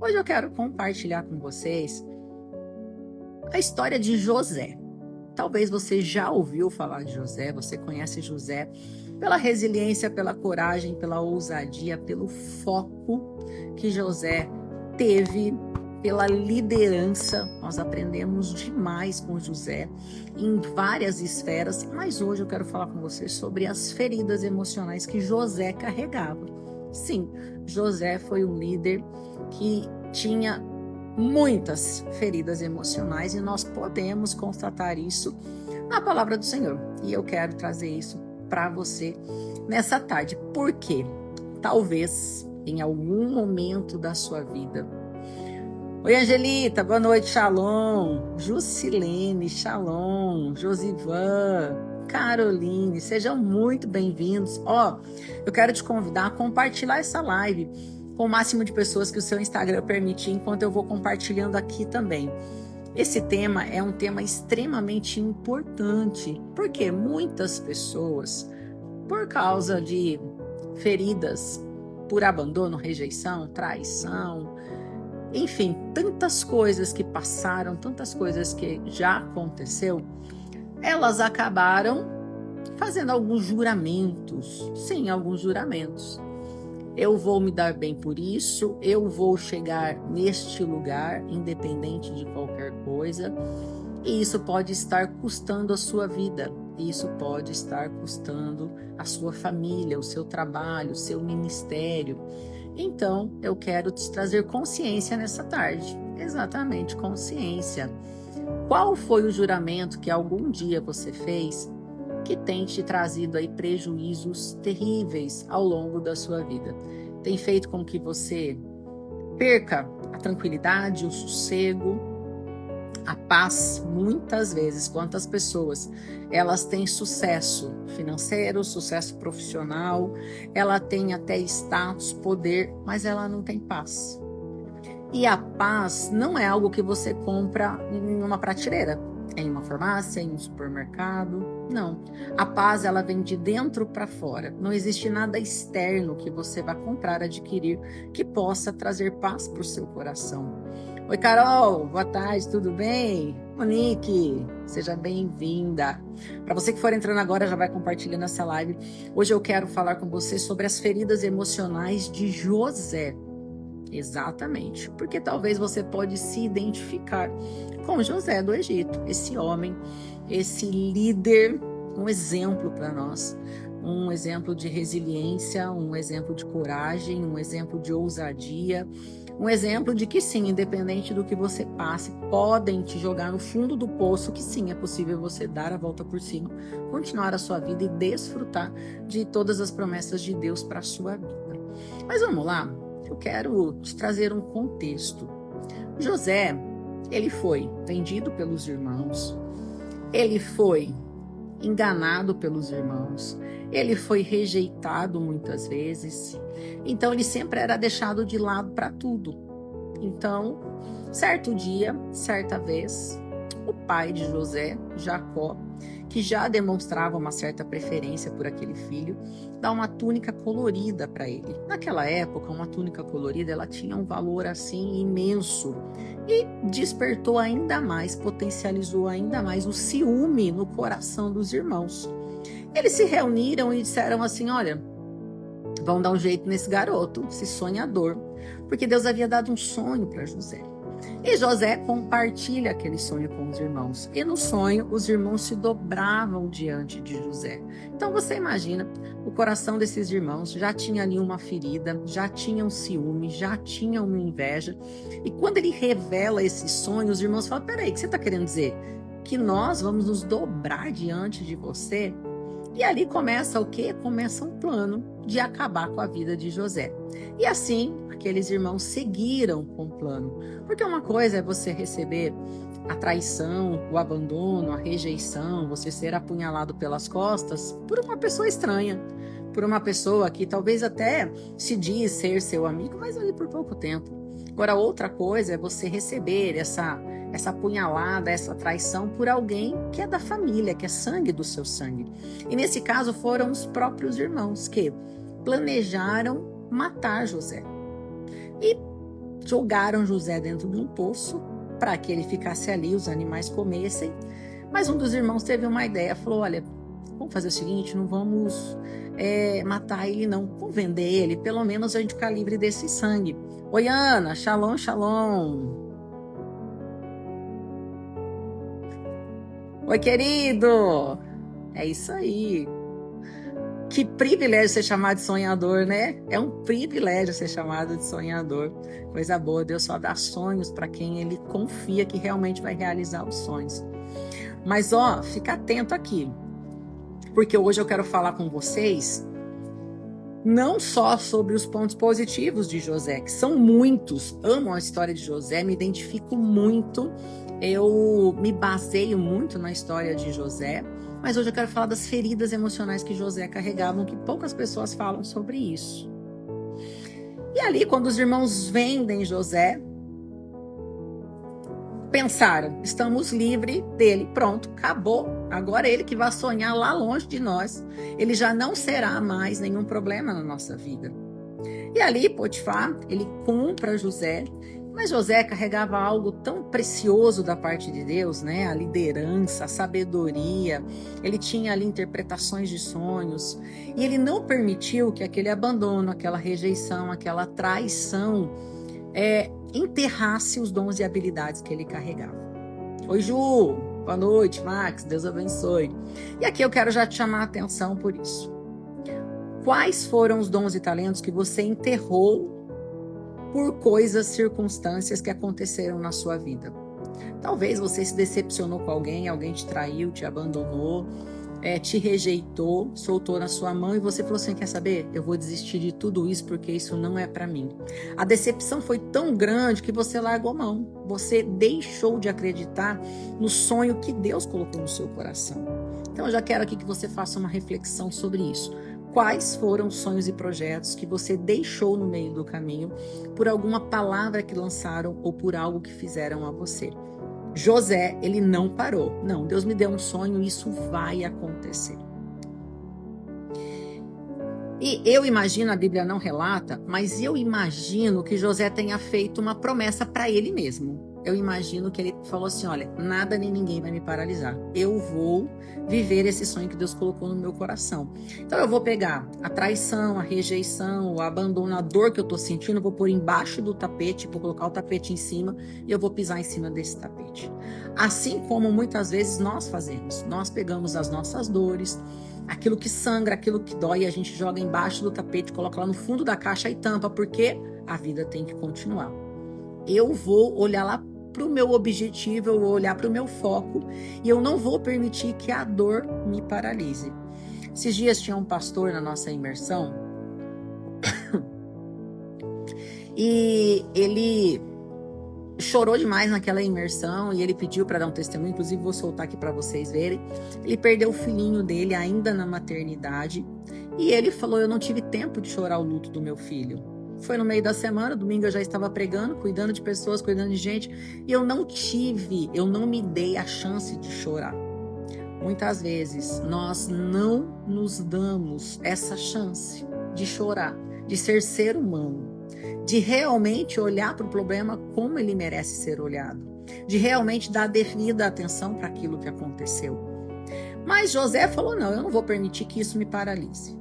Hoje eu quero compartilhar com vocês a história de José. Talvez você já ouviu falar de José, você conhece José pela resiliência, pela coragem, pela ousadia, pelo foco que José teve, pela liderança. Nós aprendemos demais com José em várias esferas, mas hoje eu quero falar com você sobre as feridas emocionais que José carregava. Sim, José foi um líder que tinha muitas feridas emocionais e nós podemos constatar isso na palavra do Senhor. E eu quero trazer isso para você nessa tarde. Por quê? Talvez em algum momento da sua vida. Oi, Angelita, boa noite, Shalom. Jusilene, Shalom. Josivan, Caroline, sejam muito bem-vindos. Eu quero te convidar a compartilhar essa live com o máximo de pessoas que o seu Instagram permitir, enquanto eu vou compartilhando aqui também. Esse tema é um tema extremamente importante, porque muitas pessoas, por causa de feridas por abandono, rejeição, traição, enfim, tantas coisas que passaram, tantas coisas que já aconteceu, elas acabaram fazendo alguns juramentos. Sim, alguns juramentos. Eu vou me dar bem por isso, eu vou chegar neste lugar, independente de qualquer coisa, e isso pode estar custando a sua vida, isso pode estar custando a sua família, o seu trabalho, o seu ministério. Então, eu quero te trazer consciência nessa tarde, exatamente, consciência. Qual foi o juramento que algum dia você fez que tem te trazido aí prejuízos terríveis ao longo da sua vida? Tem feito com que você perca a tranquilidade, o sossego, a paz. Muitas vezes, quantas pessoas, elas têm sucesso financeiro, sucesso profissional, ela tem até status, poder, mas ela não tem paz. E a paz não é algo que você compra em uma prateleira, em uma farmácia, em um supermercado. Não. A paz, ela vem de dentro para fora. Não existe nada externo que você vá comprar, adquirir, que possa trazer paz para o seu coração. Oi, Carol, boa tarde, tudo bem? Monique, seja bem-vinda. Para você que for entrando agora, já vai compartilhando essa live. Hoje eu quero falar com você sobre as feridas emocionais de José. Exatamente, porque talvez você pode se identificar com José do Egito, esse homem, esse líder, um exemplo para nós, um exemplo de resiliência, um exemplo de coragem, um exemplo de ousadia, um exemplo de que sim, independente do que você passe, podem te jogar no fundo do poço, que sim, é possível você dar a volta por cima, continuar a sua vida e desfrutar de todas as promessas de Deus para a sua vida. Mas vamos lá? Eu quero te trazer um contexto. José, ele foi vendido pelos irmãos, ele foi enganado pelos irmãos, ele foi rejeitado muitas vezes, então ele sempre era deixado de lado para tudo. Então, certo dia, certa vez, o pai de José, Jacó, que já demonstrava uma certa preferência por aquele filho, dá uma túnica colorida para ele. Naquela época, uma túnica colorida, ela tinha um valor assim imenso e despertou ainda mais, potencializou ainda mais o ciúme no coração dos irmãos. Eles se reuniram e disseram assim: olha, vamos dar um jeito nesse garoto, esse sonhador, porque Deus havia dado um sonho para José. E José compartilha aquele sonho com os irmãos. E no sonho, os irmãos se dobravam diante de José. Então você imagina, o coração desses irmãos já tinha ali uma ferida, já tinha um ciúme, já tinha uma inveja. E quando ele revela esse sonho, os irmãos falam: peraí, o que você está querendo dizer? Que nós vamos nos dobrar diante de você? E ali começa o quê? Começa um plano de acabar com a vida de José. E assim, aqueles irmãos seguiram com o plano. Porque uma coisa é você receber a traição, o abandono, a rejeição, você ser apunhalado pelas costas por uma pessoa estranha, por uma pessoa que talvez até se diz ser seu amigo, mas ali por pouco tempo. Agora, outra coisa é você receber essa apunhalada, essa traição por alguém que é da família, que é sangue do seu sangue. E nesse caso foram os próprios irmãos que planejaram matar José. E jogaram José dentro de um poço para que ele ficasse ali, os animais comessem. Mas um dos irmãos teve uma ideia, falou, olha, vamos fazer o seguinte, não vamos matar ele não, vamos vender ele, pelo menos a gente ficar livre desse sangue. Oi, Ana, shalom, shalom. Oi, querido. É isso aí. Que privilégio ser chamado de sonhador, né? É um privilégio ser chamado de sonhador. Coisa boa, Deus só dá sonhos para quem ele confia que realmente vai realizar os sonhos. Mas, fica atento aqui, porque hoje eu quero falar com vocês não só sobre os pontos positivos de José, que são muitos. Amo a história de José, me identifico muito, eu me baseio muito na história de José, mas hoje eu quero falar das feridas emocionais que José carregava, que poucas pessoas falam sobre isso. E ali, quando os irmãos vendem José, pensaram, estamos livres dele, pronto, acabou. Agora ele que vai sonhar lá longe de nós, ele já não será mais nenhum problema na nossa vida. E ali, Potifar, ele compra José, mas José carregava algo tão precioso da parte de Deus, né? A liderança, a sabedoria, ele tinha ali interpretações de sonhos, e ele não permitiu que aquele abandono, aquela rejeição, aquela traição, enterrasse os dons e habilidades que ele carregava. Oi, Ju, boa noite, Max, Deus abençoe. E aqui eu quero já te chamar a atenção por isso. Quais foram os dons e talentos que você enterrou por coisas, circunstâncias que aconteceram na sua vida? Talvez você se decepcionou com alguém te traiu, te abandonou, te rejeitou, soltou na sua mão e você falou assim, quer saber? Eu vou desistir de tudo isso porque isso não é para mim. A decepção foi tão grande que você largou mão. Você deixou de acreditar no sonho que Deus colocou no seu coração. Então eu já quero aqui que você faça uma reflexão sobre isso. Quais foram os sonhos e projetos que você deixou no meio do caminho por alguma palavra que lançaram ou por algo que fizeram a você? José, ele não parou. Não, Deus me deu um sonho e isso vai acontecer. E eu imagino, a Bíblia não relata, mas eu imagino que José tenha feito uma promessa para ele mesmo. Eu imagino que ele falou assim, olha, nada nem ninguém vai me paralisar. Eu vou viver esse sonho que Deus colocou no meu coração. Então eu vou pegar a traição, a rejeição, o abandono, a dor que eu tô sentindo, vou pôr embaixo do tapete, vou colocar o tapete em cima e eu vou pisar em cima desse tapete. Assim como muitas vezes nós fazemos. Nós pegamos as nossas dores, aquilo que sangra, aquilo que dói, a gente joga embaixo do tapete, coloca lá no fundo da caixa e tampa, porque a vida tem que continuar. Eu vou olhar lá para o meu objetivo, eu vou olhar para o meu foco e eu não vou permitir que a dor me paralise. Esses dias tinha um pastor na nossa imersão e ele chorou demais naquela imersão e ele pediu para dar um testemunho, inclusive vou soltar aqui para vocês verem. Ele perdeu o filhinho dele ainda na maternidade e ele falou, eu não tive tempo de chorar o luto do meu filho. Foi no meio da semana, domingo eu já estava pregando, cuidando de pessoas, cuidando de gente, e eu não me dei a chance de chorar. Muitas vezes nós não nos damos essa chance de chorar, de ser humano, de realmente olhar para o problema como ele merece ser olhado, de realmente dar devida atenção para aquilo que aconteceu. Mas José falou, não, eu não vou permitir que isso me paralise.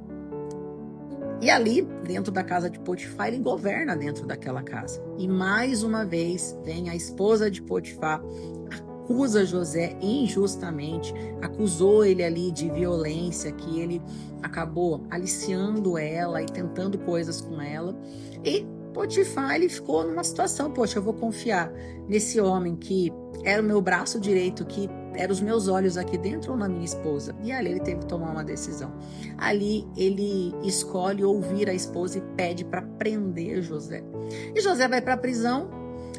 E ali, dentro da casa de Potifar, ele governa dentro daquela casa. E mais uma vez, vem a esposa de Potifar, acusa José injustamente, acusou ele ali de violência, que ele acabou aliciando ela e tentando coisas com ela. E Potifar, ele ficou numa situação, poxa, eu vou confiar nesse homem que era o meu braço direito, que eram os meus olhos aqui dentro ou na minha esposa? E ali ele teve que tomar uma decisão. Ali ele escolhe ouvir a esposa e pede para prender José. E José vai para a prisão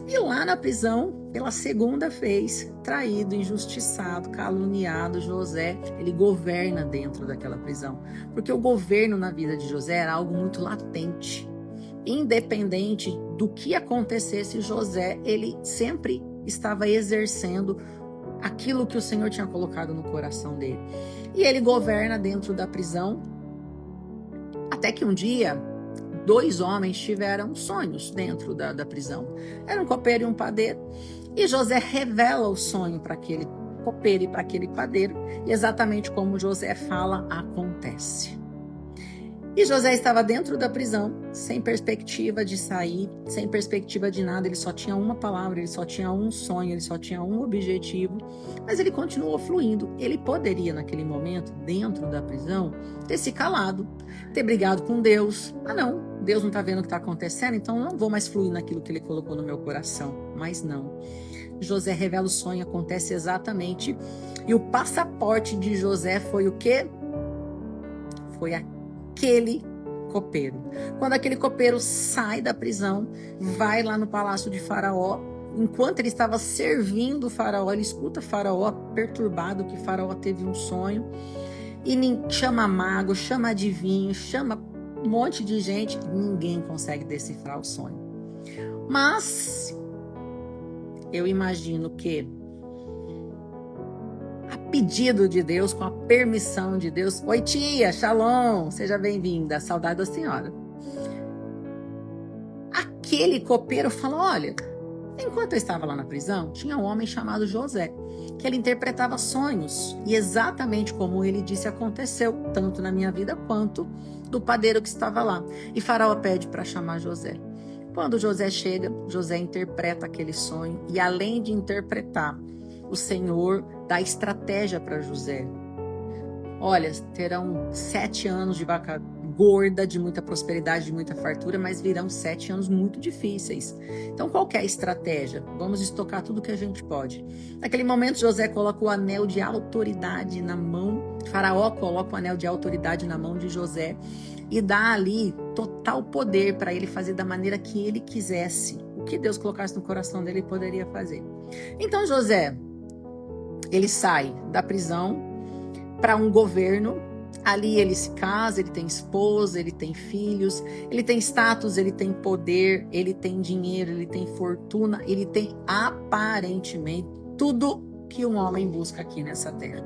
e lá na prisão, pela segunda vez, traído, injustiçado, caluniado, José, ele governa dentro daquela prisão. Porque o governo na vida de José era algo muito latente. Independente do que acontecesse, José, ele sempre estava exercendo aquilo que o Senhor tinha colocado no coração dele. E ele governa dentro da prisão, até que um dia, dois homens tiveram sonhos dentro da prisão. Era um copeiro e um padeiro. E José revela o sonho para aquele copeiro e para aquele padeiro. E exatamente como José fala, acontece. E José estava dentro da prisão, sem perspectiva de sair, sem perspectiva de nada. Ele só tinha uma palavra, ele só tinha um sonho, ele só tinha um objetivo. Mas ele continuou fluindo. Ele poderia, naquele momento, dentro da prisão, ter se calado, ter brigado com Deus. Ah, não, Deus não está vendo o que está acontecendo, então não vou mais fluir naquilo que ele colocou no meu coração. Mas não. José revela o sonho, acontece exatamente. E o passaporte de José foi o quê? Foi aquele copeiro. Quando aquele copeiro sai da prisão, vai lá no palácio de Faraó, enquanto ele estava servindo o Faraó, ele escuta Faraó perturbado, que Faraó teve um sonho, e chama mago, chama adivinho, chama um monte de gente, ninguém consegue decifrar o sonho. Mas eu imagino que, a pedido de Deus, com a permissão de Deus, oi tia, shalom, seja bem-vinda, saudade da senhora. Aquele copeiro falou, olha, enquanto eu estava lá na prisão, tinha um homem chamado José, que ele interpretava sonhos, e exatamente como ele disse aconteceu, tanto na minha vida quanto do padeiro que estava lá. E Faraó pede para chamar José. Quando José chega, José interpreta aquele sonho, e além de interpretar, o Senhor dá estratégia para José. Olha, terão 7 anos de vaca gorda, de muita prosperidade, de muita fartura, mas virão 7 anos muito difíceis. Então, qual que é a estratégia? Vamos estocar tudo que a gente pode. Naquele momento, José coloca o anel de autoridade na mão, Faraó coloca o anel de autoridade na mão de José e dá ali total poder para ele fazer da maneira que ele quisesse. O que Deus colocasse no coração dele, ele poderia fazer. Então, José, ele sai da prisão para um governo. Ali ele se casa, ele tem esposa, ele tem filhos, ele tem status, ele tem poder, ele tem dinheiro, ele tem fortuna, ele tem aparentemente tudo que um homem busca aqui nessa terra.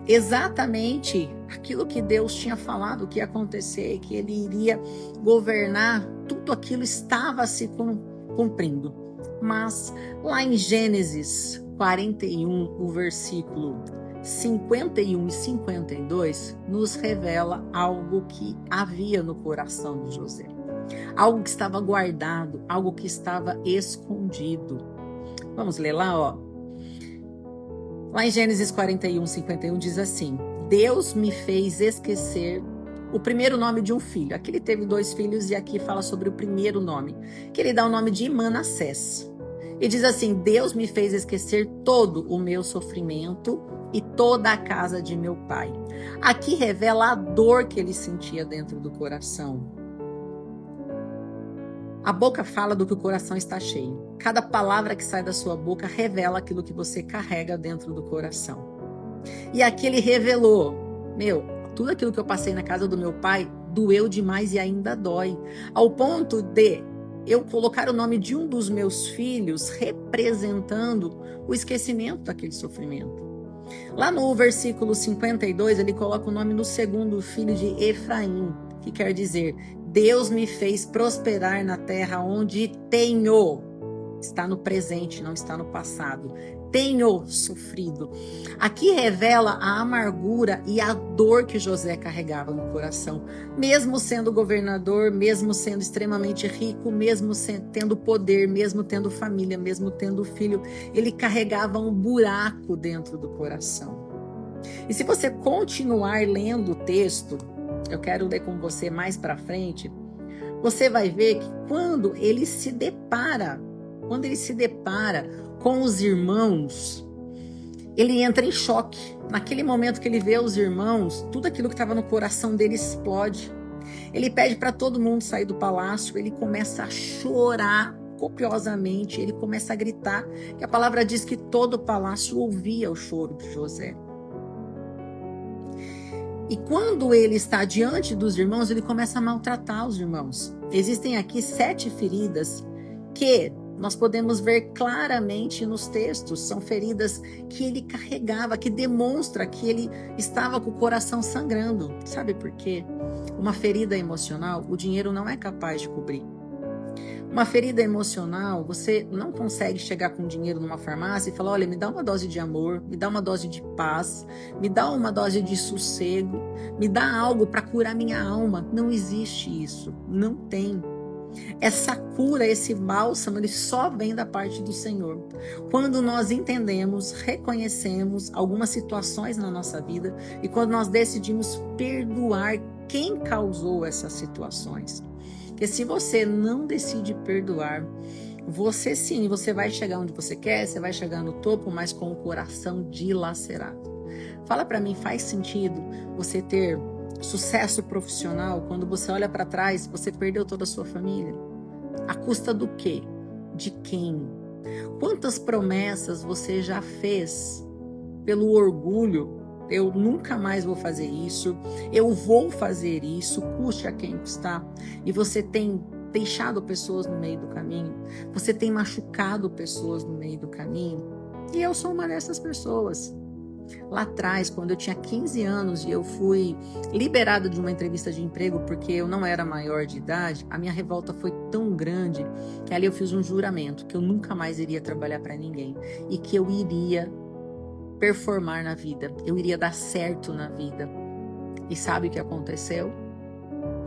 Exatamente aquilo que Deus tinha falado que ia acontecer, que ele iria governar, tudo aquilo estava se cumprindo. Mas lá em Gênesis 41, o versículo 51 e 52, nos revela algo que havia no coração de José. Algo que estava guardado, algo que estava escondido. Vamos ler lá, ó. Lá em Gênesis 41, 51 diz assim: Deus me fez esquecer o primeiro nome de um filho. Aqui ele teve 2 filhos e aqui fala sobre o primeiro nome, que ele dá o nome de Manassés. E diz assim: Deus me fez esquecer todo o meu sofrimento e toda a casa de meu pai. Aqui revela a dor que ele sentia dentro do coração. A boca fala do que o coração está cheio. Cada palavra que sai da sua boca revela aquilo que você carrega dentro do coração. E aqui ele revelou: tudo aquilo que eu passei na casa do meu pai doeu demais e ainda dói. Ao ponto de eu colocar o nome de um dos meus filhos representando o esquecimento daquele sofrimento. Lá no versículo 52, ele coloca o nome do segundo filho de Efraim, que quer dizer: Deus me fez prosperar na terra onde tenho. Está no presente, não está no passado. Tenho sofrido. Aqui revela a amargura e a dor que José carregava no coração. Mesmo sendo governador, mesmo sendo extremamente rico, mesmo tendo poder, mesmo tendo família, mesmo tendo filho, ele carregava um buraco dentro do coração. E se você continuar lendo o texto, eu quero ler com você mais para frente, você vai ver que quando ele se depara com os irmãos, ele entra em choque. Naquele momento que ele vê os irmãos, tudo aquilo que estava no coração dele explode. Ele pede para todo mundo sair do palácio, ele começa a chorar copiosamente, ele começa a gritar, que a palavra diz que todo o palácio ouvia o choro de José. E quando ele está diante dos irmãos, ele começa a maltratar os irmãos. Existem aqui 7 feridas que Nós podemos ver claramente nos textos, são feridas que ele carregava, que demonstra que ele estava com o coração sangrando. Sabe por quê? Uma ferida emocional, o dinheiro não é capaz de cobrir. Uma ferida emocional, você não consegue chegar com dinheiro numa farmácia e falar, olha, me dá uma dose de amor, me dá uma dose de paz, me dá uma dose de sossego, me dá algo para curar minha alma. Não existe isso, não tem. Essa cura, esse bálsamo, ele só vem da parte do Senhor. Quando nós entendemos, reconhecemos algumas situações na nossa vida e quando nós decidimos perdoar quem causou essas situações. Porque se você não decide perdoar, você vai chegar onde você quer, você vai chegar no topo, mas com o coração dilacerado. Fala para mim, faz sentido você ter sucesso profissional quando você olha para trás, você perdeu toda a sua família? À custa do quê? De quem? Quantas promessas você já fez pelo orgulho? Eu nunca mais vou fazer isso, eu vou fazer isso, custe a quem custar. E você tem deixado pessoas no meio do caminho, você tem machucado pessoas no meio do caminho. E eu sou uma dessas pessoas. Lá atrás, quando eu tinha 15 anos e eu fui liberada de uma entrevista de emprego porque eu não era maior de idade, a minha revolta foi tão grande que ali eu fiz um juramento que eu nunca mais iria trabalhar para ninguém e que eu iria performar na vida, eu iria dar certo na vida. E sabe o que aconteceu?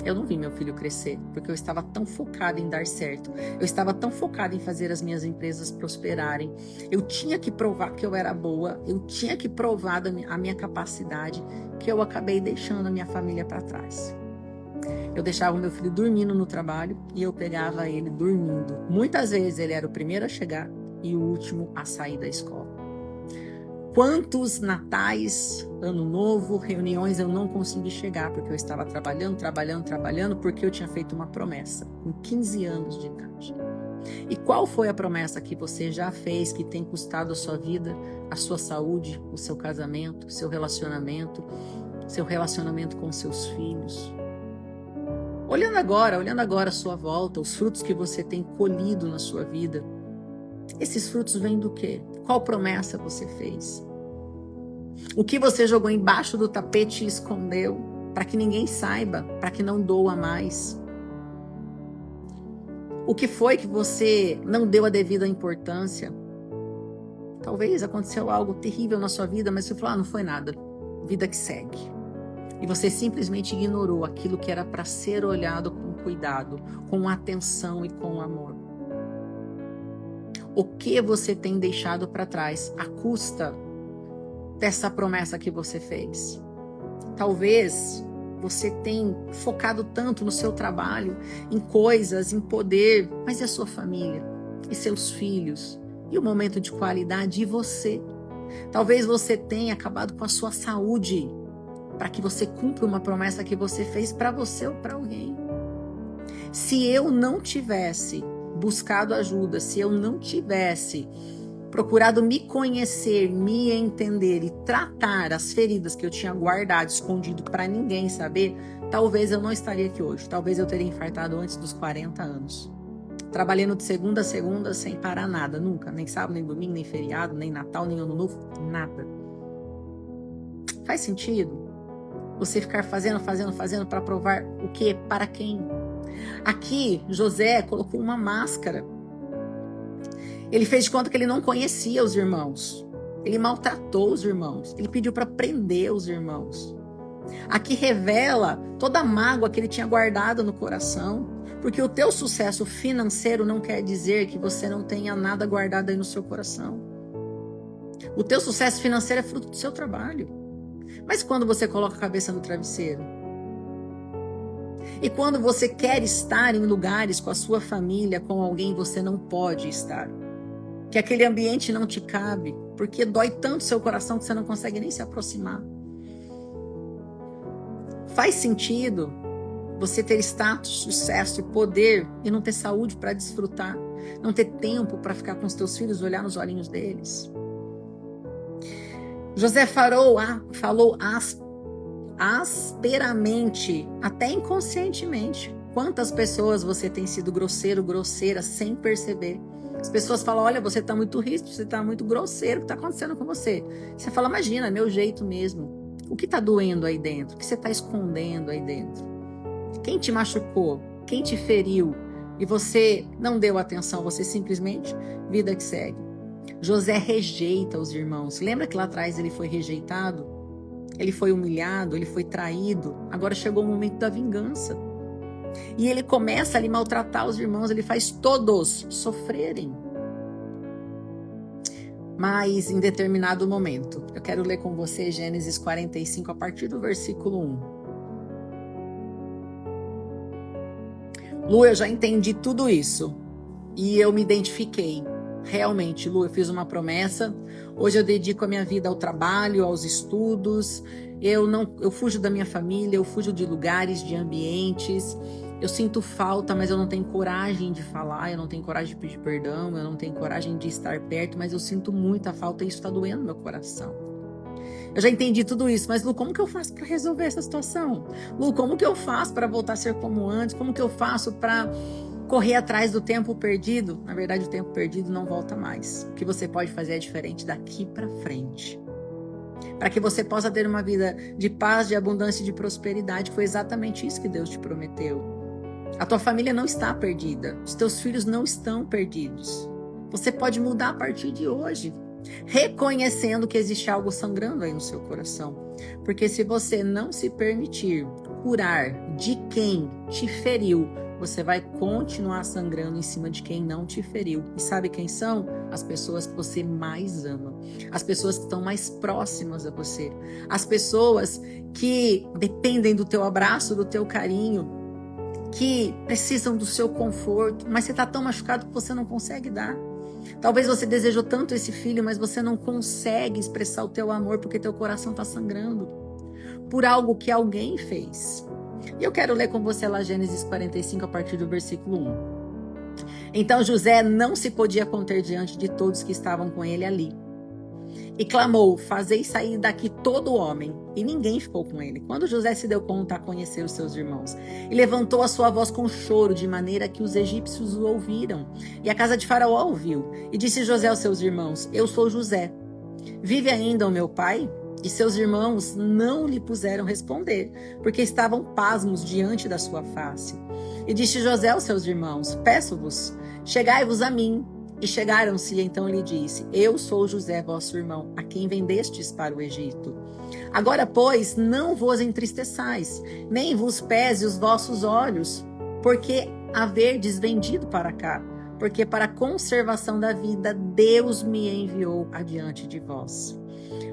Eu não vi meu filho crescer, porque eu estava tão focada em dar certo. Eu estava tão focada em fazer as minhas empresas prosperarem. Eu tinha que provar que eu era boa, eu tinha que provar a minha capacidade, que eu acabei deixando a minha família para trás. Eu deixava o meu filho dormindo no trabalho e eu pegava ele dormindo. Muitas vezes ele era o primeiro a chegar e o último a sair da escola. Quantos natais, ano novo, reuniões eu não consegui chegar porque eu estava trabalhando, porque eu tinha feito uma promessa com 15 anos de idade. E qual foi a promessa que você já fez que tem custado a sua vida, a sua saúde, o seu casamento, o seu relacionamento com seus filhos? Olhando agora a sua volta, os frutos que você tem colhido na sua vida, esses frutos vêm do quê? Qual promessa você fez? O que você jogou embaixo do tapete e escondeu para que ninguém saiba, para que não doa mais? O que foi que você não deu a devida importância? Talvez aconteceu algo terrível na sua vida, mas você falou, não foi nada, vida que segue. E você simplesmente ignorou aquilo que era para ser olhado com cuidado, com atenção e com amor. O que você tem deixado para trás à custa dessa promessa que você fez? Talvez você tenha focado tanto no seu trabalho, em coisas, em poder, mas e a sua família? E seus filhos? E o momento de qualidade? E você? Talvez você tenha acabado com a sua saúde para que você cumpra uma promessa que você fez para você ou para alguém. Se eu não tivesse buscado ajuda, se eu não tivesse procurado me conhecer, me entender e tratar as feridas que eu tinha guardado, escondido para ninguém saber, talvez eu não estaria aqui hoje. Talvez eu teria infartado antes dos 40 anos. Trabalhando de segunda a segunda sem parar nada, nunca. Nem sábado, nem domingo, nem feriado, nem Natal, nem Ano Novo, nada. Faz sentido? Você ficar fazendo para provar o quê? Para quem? Aqui, José colocou uma máscara. Ele fez de conta que ele não conhecia os irmãos. Ele maltratou os irmãos. Ele pediu para prender os irmãos. Aqui revela toda a mágoa que ele tinha guardado no coração. Porque o teu sucesso financeiro não quer dizer que você não tenha nada guardado aí no seu coração. O teu sucesso financeiro é fruto do seu trabalho. Mas quando você coloca a cabeça no travesseiro? E quando você quer estar em lugares com a sua família, com alguém, você não pode estar. Que aquele ambiente não te cabe, porque dói tanto seu coração que você não consegue nem se aproximar. Faz sentido você ter status, sucesso e poder e não ter saúde para desfrutar, não ter tempo para ficar com os teus filhos, olhar nos olhinhos deles? José falou asperamente, até inconscientemente. Quantas pessoas você tem sido grosseiro, grosseira, sem perceber? As pessoas falam, olha, você tá muito ríspido, você tá muito grosseiro, o que tá acontecendo com você? Você fala, imagina, é meu jeito mesmo. O que tá doendo aí dentro? O que você tá escondendo aí dentro? Quem te machucou? Quem te feriu? E você não deu atenção, você simplesmente, vida que segue. José rejeita os irmãos. Lembra que lá atrás ele foi rejeitado? Ele foi humilhado, ele foi traído. Agora chegou o momento da vingança. E ele começa a maltratar os irmãos, ele faz todos sofrerem. Mas em determinado momento, eu quero ler com você Gênesis 45, a partir do versículo 1. Lu, eu já entendi tudo isso. E eu me identifiquei. Realmente, Lu, eu fiz uma promessa. Hoje eu dedico a minha vida ao trabalho, aos estudos. Eu fujo da minha família, eu fujo de lugares, de ambientes. Eu sinto falta, mas eu não tenho coragem de falar, eu não tenho coragem de pedir perdão, eu não tenho coragem de estar perto, mas eu sinto muita falta e isso está doendo no meu coração. Eu já entendi tudo isso, mas Lu, como que eu faço para resolver essa situação? Lu, como que eu faço para voltar a ser como antes? Como que eu faço para correr atrás do tempo perdido? Na verdade, o tempo perdido não volta mais. O que você pode fazer é diferente daqui para frente. Para que você possa ter uma vida de paz, de abundância e de prosperidade. Foi exatamente isso que Deus te prometeu. A tua família não está perdida. Os teus filhos não estão perdidos. Você pode mudar a partir de hoje, reconhecendo que existe algo sangrando aí no seu coração. Porque se você não se permitir curar de quem te feriu, você vai continuar sangrando em cima de quem não te feriu. E sabe quem são? As pessoas que você mais ama. As pessoas que estão mais próximas a você. As pessoas que dependem do teu abraço, do teu carinho, que precisam do seu conforto, mas você está tão machucado que você não consegue dar. Talvez você desejou tanto esse filho, mas você não consegue expressar o teu amor porque teu coração está sangrando por algo que alguém fez. E eu quero ler com você lá Gênesis 45 a partir do versículo 1. Então José não se podia conter diante de todos que estavam com ele ali. E clamou, fazei sair daqui todo homem. E ninguém ficou com ele. Quando José se deu conta a conhecer os seus irmãos, e levantou a sua voz com choro, de maneira que os egípcios o ouviram. E a casa de Faraó ouviu. E disse José aos seus irmãos, eu sou José. Vive ainda o meu pai? E seus irmãos não lhe puseram responder, porque estavam pasmos diante da sua face. E disse José aos seus irmãos, peço-vos, chegai-vos a mim. E chegaram-se, e então lhe disse, eu sou José, vosso irmão, a quem vendestes para o Egito. Agora, pois, não vos entristeçais, nem vos pese os vossos olhos, porque haverdes vendido para cá, porque para a conservação da vida Deus me enviou adiante de vós.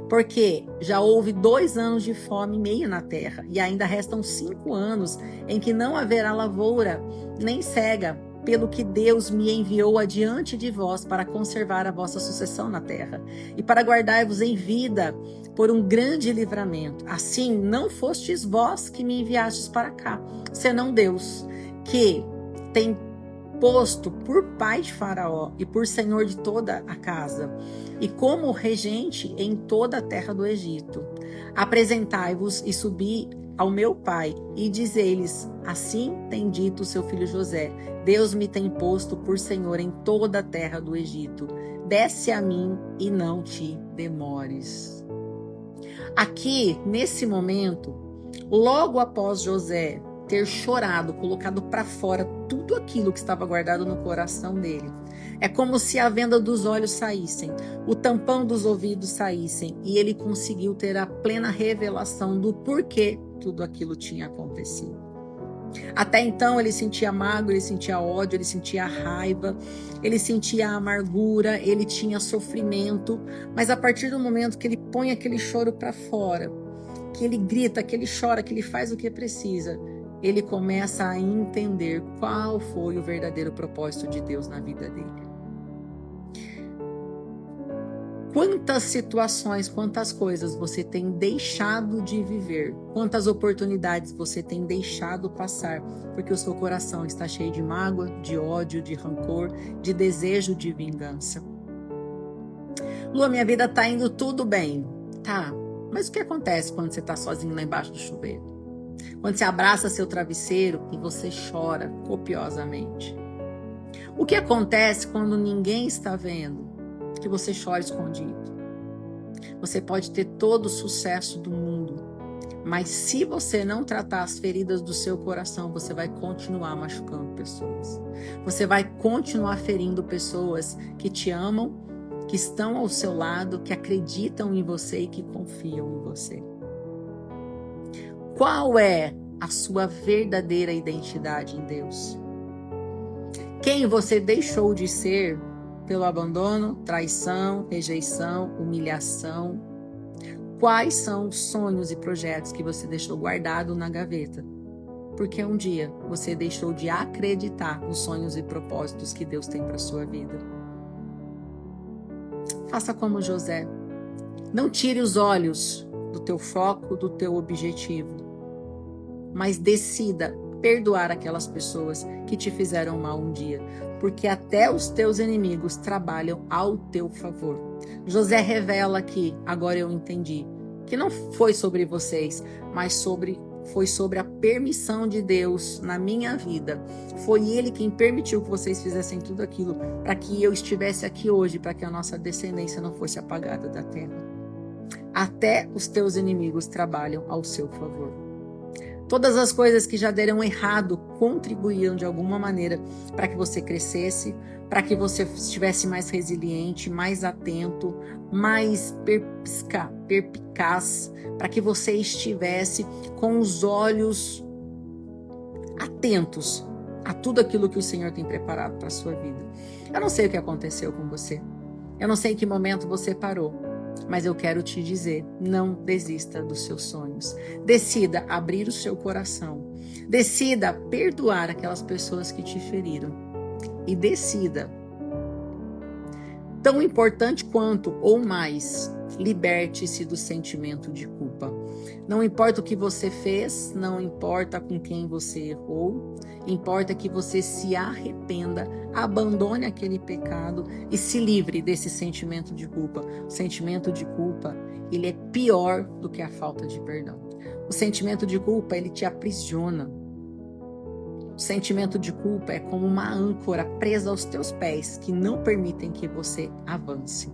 Porque já houve 2 anos de fome e meio na terra, e ainda restam 5 anos em que não haverá lavoura, nem cega, pelo que Deus me enviou adiante de vós para conservar a vossa sucessão na terra, e para guardar-vos em vida por um grande livramento. Assim, não fostes vós que me enviastes para cá, senão Deus, que tem posto por pai de Faraó e por senhor de toda a casa, e como regente em toda a terra do Egito. Apresentai-vos e subi ao meu pai, e dizei-lhes, assim tem dito o seu filho José, Deus me tem posto por senhor em toda a terra do Egito. Desce a mim e não te demores. Aqui, nesse momento, logo após José ter chorado, colocado para fora tudo aquilo que estava guardado no coração dele, é como se a venda dos olhos saíssem, o tampão dos ouvidos saíssem, e ele conseguiu ter a plena revelação do porquê tudo aquilo tinha acontecido. Até então ele sentia mágoa, ele sentia ódio, ele sentia raiva, ele sentia amargura, ele tinha sofrimento, mas a partir do momento que ele põe aquele choro para fora, que ele grita, que ele chora, que ele faz o que precisa, ele começa a entender qual foi o verdadeiro propósito de Deus na vida dele. Quantas situações, quantas coisas você tem deixado de viver, quantas oportunidades você tem deixado passar, porque o seu coração está cheio de mágoa, de ódio, de rancor, de desejo de vingança. Lu, minha vida tá indo tudo bem. Tá, mas o que acontece quando você tá sozinho lá embaixo do chuveiro? Quando você abraça seu travesseiro e você chora copiosamente? O que acontece quando ninguém está vendo? Que você chora escondido. Você pode ter todo o sucesso do mundo, mas se você não tratar as feridas do seu coração, você vai continuar machucando pessoas. Você vai continuar ferindo pessoas que te amam, que estão ao seu lado, que acreditam em você e que confiam em você. Qual é a sua verdadeira identidade em Deus? Quem você deixou de ser pelo abandono, traição, rejeição, humilhação? Quais são os sonhos e projetos que você deixou guardado na gaveta? Porque um dia você deixou de acreditar nos sonhos e propósitos que Deus tem para sua vida. Faça como José. Não tire os olhos do teu foco, do teu objetivo, mas decida perdoar aquelas pessoas que te fizeram mal um dia, porque até os teus inimigos trabalham ao teu favor. José revela aqui, agora eu entendi, que não foi sobre vocês, mas foi sobre a permissão de Deus na minha vida. Foi Ele quem permitiu que vocês fizessem tudo aquilo para que eu estivesse aqui hoje, para que a nossa descendência não fosse apagada da terra. Até os teus inimigos trabalham ao seu favor. Todas as coisas que já deram errado contribuíram de alguma maneira para que você crescesse, para que você estivesse mais resiliente, mais atento, mais perspicaz, para que você estivesse com os olhos atentos a tudo aquilo que o Senhor tem preparado para a sua vida. Eu não sei o que aconteceu com você. Eu não sei em que momento você parou. Mas eu quero te dizer, não desista dos seus sonhos. Decida abrir o seu coração. Decida perdoar aquelas pessoas que te feriram. E decida, tão importante quanto ou mais, liberte-se do sentimento de culpa. Não importa o que você fez, não importa com quem você errou, importa que você se arrependa, abandone aquele pecado e se livre desse sentimento de culpa. O sentimento de culpa, ele é pior do que a falta de perdão. O sentimento de culpa, ele te aprisiona. O sentimento de culpa é como uma âncora presa aos teus pés que não permitem que você avance.